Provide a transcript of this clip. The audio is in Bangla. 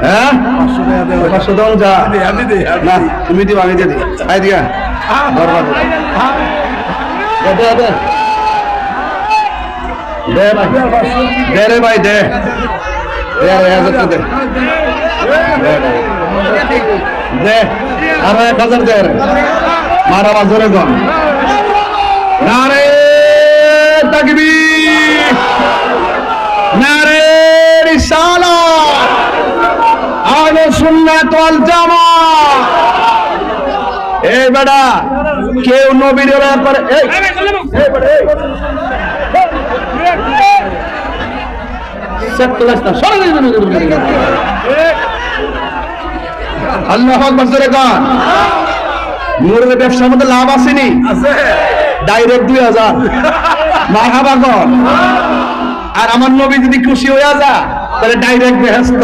হ্যাঁ 500 দাও যা না তুমি দিবা আমি দিয়ে দিই আই দিয়া বরবাদ দে দে দে ভাই দে রে ভাই দে দে দে দে আর 1000 দে মারা বাজরে গন নারে তাকবীর নারে রিসালাত আহলে সুন্নাত ওয়াল জামাত এই বেটা কেউ নবীর ব্যাপারে এই বেটা আল্লাহু আকবার জোরে গান মুরগি ব্যবসার মধ্যে লাভ আসেনি ডাইরেক্ট 2000 মারহাবা কর আর আমার নবী যদি খুশি হয়ে যা তাহলে ডাইরেক্ট বেহেশত